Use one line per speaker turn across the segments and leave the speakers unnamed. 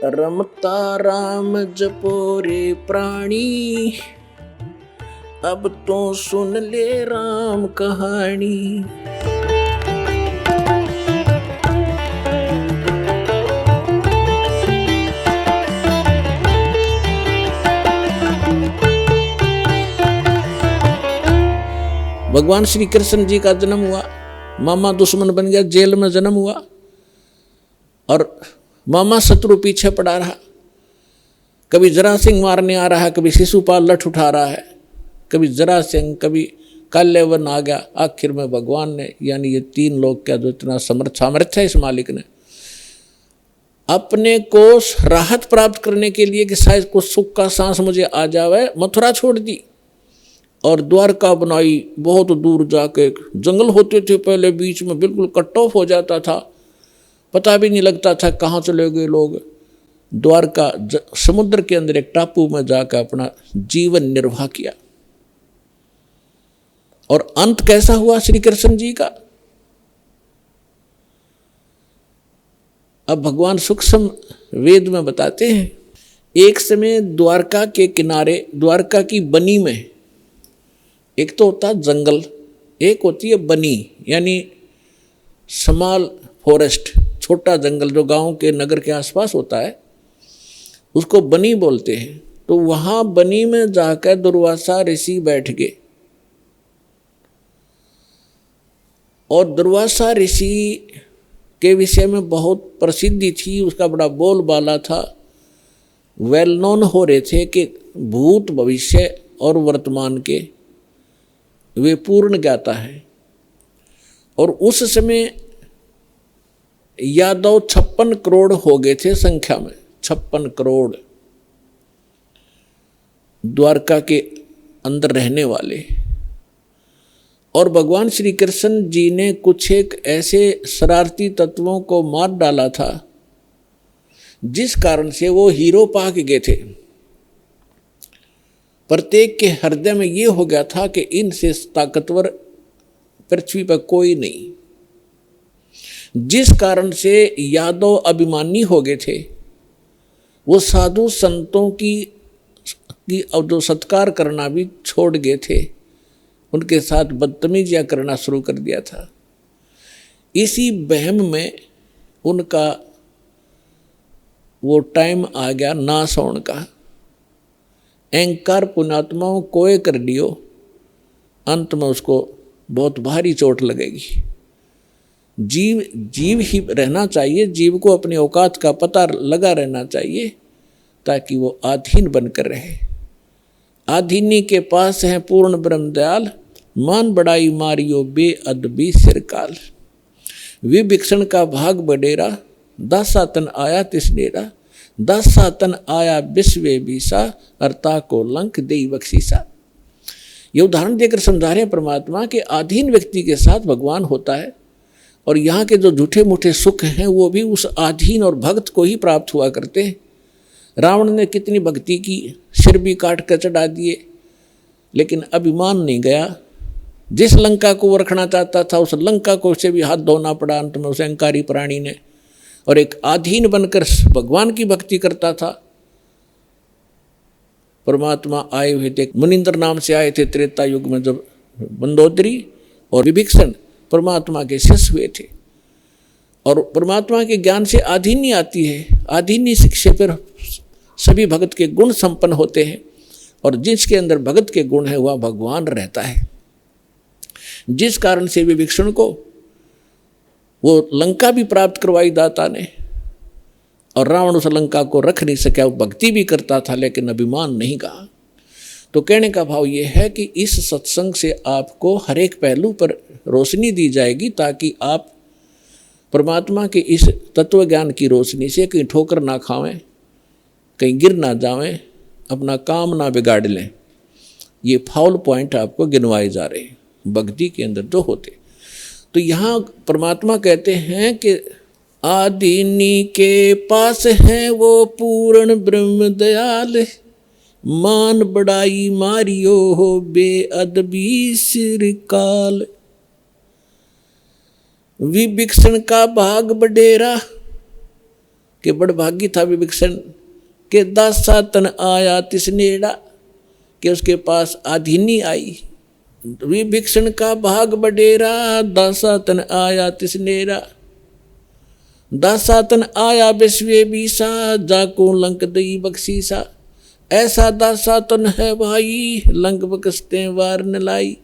रमता राम जपोरे प्राणी, अब तो सुन ले राम कहानी। भगवान श्री कृष्ण जी का जन्म हुआ, मामा दुश्मन बन गया, जेल में जन्म हुआ और मामा शत्रु पीछे पड़ा रहा। कभी जरासिंह मारने आ रहा है, कभी शिशुपाल लठ उठा रहा है, कभी जरासिंह, कभी काल्यवन आ गया। आखिर में भगवान ने, यानी ये तीन लोग का जो इतना सामर्थ्य है इस मालिक ने, अपने को राहत प्राप्त करने के लिए कि शायद कुछ सुख का सांस मुझे आ जावे, मथुरा छोड़ दी और द्वारका बनाई। बहुत दूर जाके जंगल होते थे पहले, बीच में बिल्कुल कट ऑफ हो जाता था, पता भी नहीं लगता था कहाँ चले गए लोग। द्वारका समुद्र के अंदर एक टापू में जाकर अपना जीवन निर्वाह किया। और अंत कैसा हुआ श्री कृष्ण जी का, अब भगवान सूक्ष्म वेद में बताते हैं। एक समय द्वारका के किनारे, द्वारका की बनी में, एक तो होता जंगल, एक होती है बनी, यानी स्मॉल फॉरेस्ट, छोटा जंगल जो गांव के नगर के आसपास होता है, उसको बनी बोलते हैं। तो वहां बनी में जाकर दुर्वासा ऋषि बैठ गए और दुर्वासा ऋषि के विषय में बहुत प्रसिद्धि थी, उसका बड़ा बोलबाला था। वेल नोन हो रहे थे कि भूत, भविष्य और वर्तमान के वे पूर्ण ज्ञाता है। और उस समय यादव 56 करोड़ हो गए थे संख्या में, 56 करोड़ द्वारका के अंदर रहने वाले। और भगवान श्री कृष्ण जी ने कुछ एक ऐसे शरारती तत्वों को मार डाला था जिस कारण से वो हीरो पा के गए थे। प्रत्येक के हृदय में ये हो गया था कि इनसे ताकतवर पृथ्वी पर कोई नहीं, जिस कारण से यादव अभिमानी हो गए थे। वो साधु संतों की जो सत्कार करना भी छोड़ गए थे, उनके साथ बदतमीजियां करना शुरू कर दिया था। इसी बहम में उनका वो टाइम आ गया नाश होने का। अहंकार पुण्यात्माओं कोय कर लियो, अंत में उसको बहुत भारी चोट लगेगी। जीव ही रहना चाहिए, जीव को अपनी औकात का पता लगा रहना चाहिए ताकि वो आधीन बनकर रहे। आधीनी के पास है पूर्ण ब्रह्म दयाल, मान बड़ाई मारियो बेअदबी सिरकाल। विभीषण का भाग बडेरा, दासातन आया तिस डेरा। दासातन आया विश्वे बीसा, अर्ता को लंक देई बख्शीसा। ये उदाहरण देकर समझा रहे हैं परमात्मा के अधीन व्यक्ति के साथ भगवान होता है। और यहाँ के जो झूठे मूठे सुख हैं वो भी उस अधीन और भक्त को ही प्राप्त हुआ करते हैं। रावण ने कितनी भक्ति की, सिर भी काट कर चढ़ा दिए, लेकिन अभिमान नहीं गया। जिस लंका को वो रखना चाहता था उस लंका को उसे भी हाथ धोना पड़ा अंत में उस अहंकारी प्राणी ने। और एक अधीन बनकर भगवान की भक्ति करता था। परमात्मा आए हुए थे, मुनिंद्र नाम से आए थे त्रेता युग में, जब मंदोदरी और विभीषण परमात्मा के शिष्य हुए थे। और परमात्मा के ज्ञान से आधीनी आती है। आधीनी शिक्षा पर सभी भगत के गुण संपन्न होते हैं और जिसके अंदर भगत के गुण है वह भगवान रहता है। जिस कारण से विभीषण को वो लंका भी प्राप्त करवाई दाता ने, और रावण उस लंका को रख नहीं सका। वो भक्ति भी करता था लेकिन अभिमान नहीं कहा। तो कहने का भाव ये है कि इस सत्संग से आपको हर एक पहलू पर रोशनी दी जाएगी ताकि आप परमात्मा के इस तत्व ज्ञान की रोशनी से कहीं ठोकर ना खावें, कहीं गिर ना जावें, अपना काम ना बिगाड़ लें। ये फाउल पॉइंट आपको गिनवाए जा रहे हैं भक्ति के अंदर जो होते। तो यहाँ परमात्मा कहते हैं कि आदीनी के पास है वो पूर्ण ब्रह्म दयाल, मान बड़ाई मारियो हो बेअदबी सिरकाल। विभीषण का भाग बडेरा कि बड़भागी था विभीषण के दासा तन आया तिसनेड़ा, कि उसके पास आधीनी आई। विभीषण का भाग बडेरा, दासा तन आया तिसनेड़ा। दासा तन आया विश्वे बीसा, जाको लंक दई बख्शीसा। ऐसा दासा तन है भाई, लंक बकसते वार न लाई।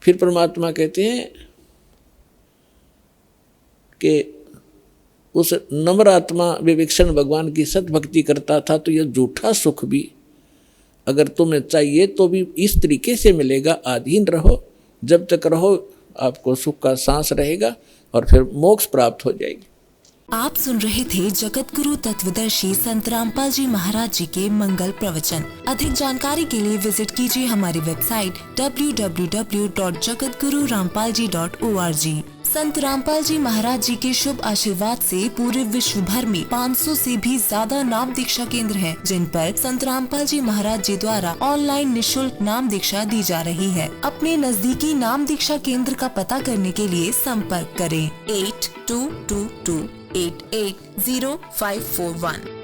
फिर परमात्मा कहते हैं कि उस नम्र आत्मा विभीषण भगवान की सत भक्ति करता था, तो यह झूठा सुख भी अगर तुम्हें चाहिए तो भी इस तरीके से मिलेगा। अधीन रहो, जब तक रहो आपको सुख का सांस रहेगा और फिर मोक्ष प्राप्त हो जाएगी।
आप सुन रहे थे जगत गुरु तत्वदर्शी संत रामपाल जी महाराज जी के मंगल प्रवचन। अधिक जानकारी के लिए विजिट कीजिए हमारी वेबसाइट www.jagatgururampalji.org। संत रामपाल जी महाराज जी के शुभ आशीर्वाद से पूरे विश्व भर में 500 से भी ज्यादा नाम दीक्षा केंद्र हैं, जिन पर संत रामपाल जी महाराज जी द्वारा ऑनलाइन निशुल्क नाम दीक्षा दी जा रही है। अपने नजदीकी नाम दीक्षा केंद्र का पता करने के लिए संपर्क करें 8222880541।